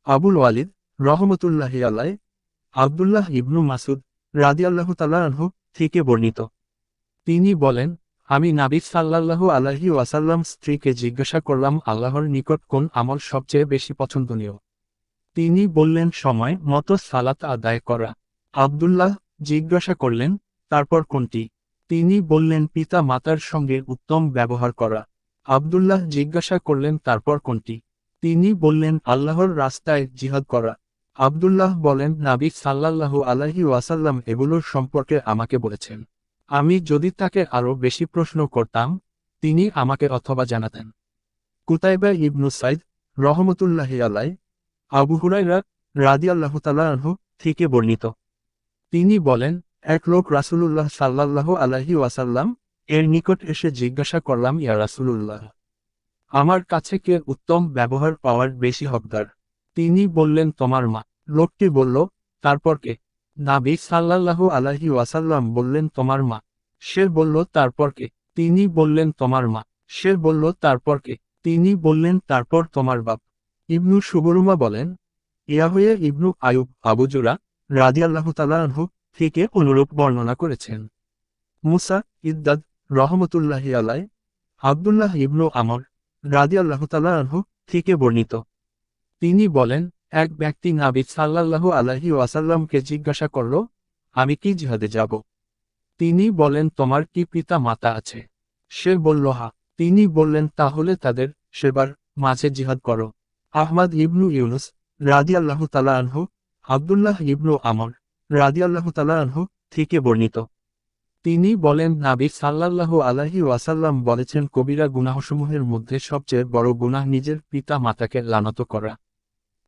আবুল ওয়ালিদ রহমতুল্লাহি আলাইহ আব্দুল্লাহ ইবনু মাসুদ রাদিয়াল্লাহু তাআলা আনহু থেকে বর্ণিত। তিনি বলেন, আমি নবী সাল্লাল্লাহু আলাইহি ওয়াসাল্লাম স্ত্রীকে জিজ্ঞাসা করলাম আল্লাহর নিকট কোন আমল সবচেয়ে বেশি পছন্দনীয়। তিনি বললেন সময় মতো সালাত আদায় করা। আব্দুল্লাহ জিজ্ঞাসা করলেন, তারপর কোনটি? তিনি বললেন পিতা মাতার সঙ্গে উত্তম ব্যবহার করা। আব্দুল্লাহ জিজ্ঞাসা করলেন তারপর কোনটি? তিনি বললেন আল্লাহর রাস্তায় জিহাদ করা। আব্দুল্লাহ বলেন নবী সাল্লাল্লাহু আলাইহি ওয়াসাল্লাম এগুলোর সম্পর্কে আমাকে বলেছেন। আমি যদি তাকে আরও বেশি প্রশ্ন করতাম, তিনি আমাকে অথবা জানাতেন। কুতাইবা ইবনু সাইদ রহমতুল্লাহি আলাইহ আবু হুরায়রা রাদিয়াল্লাহু তাআলা আনহু থেকে বর্ণিত। তিনি বলেন, এক লোক রাসূলুল্লাহ সাল্লাল্লাহু আলাইহি ওয়াসাল্লাম এর নিকট এসে জিজ্ঞাসা করলাম, ইয়া রাসূলুল্লাহ, আমার কাছে কে উত্তম ব্যবহার পাওয়ার বেশি হকদার? তিনি বললেন তোমার মা। লোকটি বলল, তারপর কে? নবী সাল্লাল্লাহু আলাইহি ওয়াসাল্লাম বললেন তোমার মা। সে বলল তারপর কে? তিনি বললেন তোমার মা। সে বলল তারপর কে? তিনি বললেন তারপর তোমার বাপ। ইবনু সুবরুমা বলেন, ইয়াহইয়া ইবনু আয়ুব আবু জুরা রাদিয়াল্লাহু তাআলা আনহু থেকে অনুরূপ বর্ণনা করেছেন। মুসা ইদ্দাদ রহমতুল্লাহি আলাইহ আব্দুল্লাহ ইবনু আমর রাদিয়াল্লাহু তাআলা আনহু থেকে বর্ণিত। তিনি বলেন, এক ব্যক্তি নবী সাল্লাল্লাহু আলাইহি ওয়াসাল্লামকে জিজ্ঞাসা করল, আমি কি জিহাদে যাব? তিনি বলেন তোমার কি পিতা মাতা আছে? সে বলল হা। তিনি বললেন তাহলে তাদের সেবার মাঝে জিহাদ করো। আহমদ ইবনু ইউনুস রাদিয়াল্লাহু তাআলা আনহু আব্দুল্লাহ ইবনু আমর রাদিয়াল্লাহু তাআলা আনহু থেকে বর্ণিত। তিনি বলেন নবী সাল্লাল্লাহু আলাইহি ওয়াসাল্লাম বলেছেন কবিরা গুনাহসমূহের মধ্যে সবচেয়ে বড় গুনাহ নিজের পিতা মাতাকে লানত করা।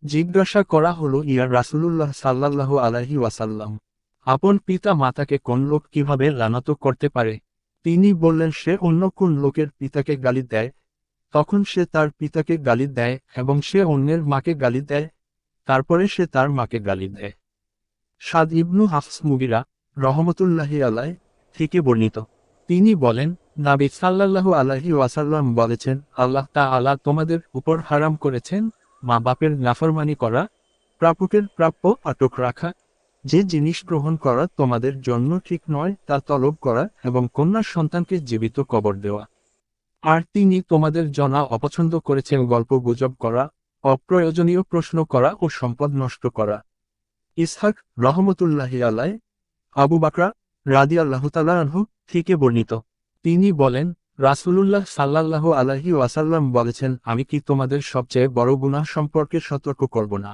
জিজ্ঞাসা করা হলো, ইয়া রাসূলুল্লাহ সাল্লাল্লাহু আলাইহি ওয়াসাল্লাম, আপন পিতা মাতাকে কোন লোক কিভাবে লানত করতে পারে? তিনি বললেন সে অন্য কোন লোকের পিতাকে গালি দেয়, তখন সে তার পিতাকে গালি দেয় এবং সে অন্যের মাকে গালি দেয়, তারপরে সে তার মাকে গালি দেয়। সাদ ইবনু হাফস মুগিরা রহমতুল্লাহি আলাইহ থেকে বর্ণিত। তিনি বলেন, নবী সাল্লাল্লাহু আলাইহি ওয়াসাল্লাম বলেছেন আল্লাহ তাআলা তোমাদের উপর হারাম করেছেন মা বাপের নাফরমানি করা, প্রাপকের প্রাপ্য আটক রাখা, যে জিনিস গ্রহণ করা তোমাদের জন্য ঠিক নয় তা তলব করা এবং কন্যা সন্তানকে জীবিত কবর দেওয়া। আর তিনি তোমাদের জনা অপছন্দ করেছেন গল্প গুজব করা, অপ্রয়োজনীয় প্রশ্ন করা ও সম্পদ নষ্ট করা। ইসহাক রহমতুল্লাহি আলাইহ আবু বকর রাদিয়াল্লাহু তাআলা আনহু থেকে বর্ণিত। তিনি বলেন, রাসূলুল্লাহ সাল্লাল্লাহু আলাইহি ওয়াসাল্লাম বলেছেন আমি কি তোমাদের সবচেয়ে বড় গুনাহ সম্পর্কে সতর্ক করব না?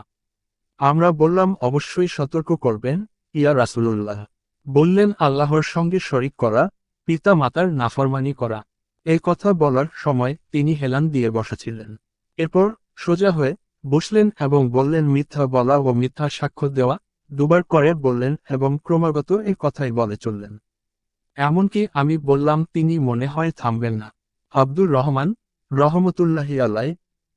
আমরা বললাম অবশ্যই সতর্ক করবেন, ইয়া রাসূলুল্লাহ। বললেন আল্লাহর সঙ্গে শরিক করা, পিতা মাতার নাফরমানি করা। এই কথা বলার সময় তিনি হেলান দিয়ে বসেছিলেন। এরপর সোজা হয়ে বসলেন এবং বললেন মিথ্যা বলা ও মিথ্যা সাক্ষ্য দেওয়া, দুবার করে বললেন এবং ক্রমাগত এই কথাই বলে চললেন। এমনকি আমি বললাম তিনি মনে হয় থামবেন না। আব্দুর রহমান রহমতুল্লাহি আলাইহ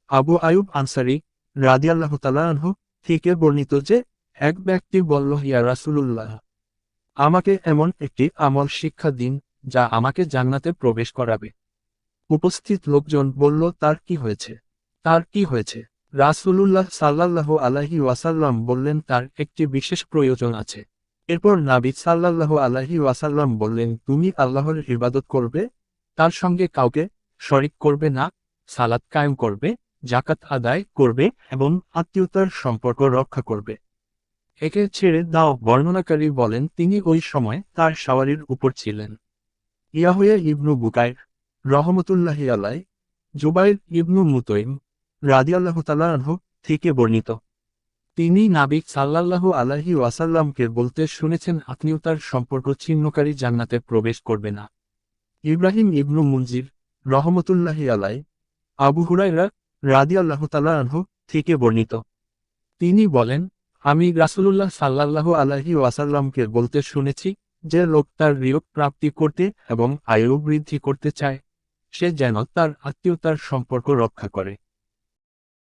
আবু আয়ুব আনসারী রাদিয়াল্লাহু তাআলা আনহু থেকে বর্ণিত যে এক ব্যক্তি বলল, ইয়া রাসূলুল্লাহ, আমাকে এমন একটি আমল শিক্ষা দিন যা আমাকে জান্নাতে প্রবেশ করাবে। উপস্থিত লোকজন বলল, তার কি হয়েছে? তার কি হয়েছে? রাসূলুল্লাহ সাল্লাল্লাহু আলাইহি ওয়াসাল্লাম বললেন, তার একটি বিশেষ প্রয়োজন আছে। এরপর নবী সাল্লাল্লাহু আলাইহি ওয়াসাল্লাম বললেন, তুমি আল্লাহর ইবাদত করবে, তার সঙ্গে কাউকে শরিক করবে না, সালাত কায়েম করবে, যাকাত আদায় করবে এবং আত্মীয়তার সম্পর্ক রক্ষা করবে। একে ছেড়ে দাও। বর্ণনাকারী বলেন তিনি ওই সময় তার সওয়ারির উপর ছিলেন। ইয়াহইয়া ইবনু বুকাইর রহমতুল্লাহি আলাইহ জুবাইর ইবনু মুতঈম রাদিয়াল্লাহু তাআলা আনহু থেকে বর্ণিত। তিনি নবী সাল্লাল্লাহু আলাইহি ওয়াসাল্লামকে বলতে শুনেছেন আত্মীয়তার সম্পর্ক ছিন্নকারী জান্নাতে প্রবেশ করবে না। ইব্রাহিম ইবনু মুনজির রহমতুল্লাহি আলাইহ আবু হুরায়রা রাদিয়াল্লাহু তাআলা আনহু থেকে বর্ণিত। তিনি বলেন, আমি রাসূলুল্লাহ সাল্লাল্লাহু আলাইহি ওয়াসাল্লামকে বলতে শুনেছি, যে লোক তার রিয়ক প্রাপ্তি করতে এবং আয়ু বৃদ্ধি করতে চায়, সে যেন তার আত্মীয়তার সম্পর্ক রক্ষা করে।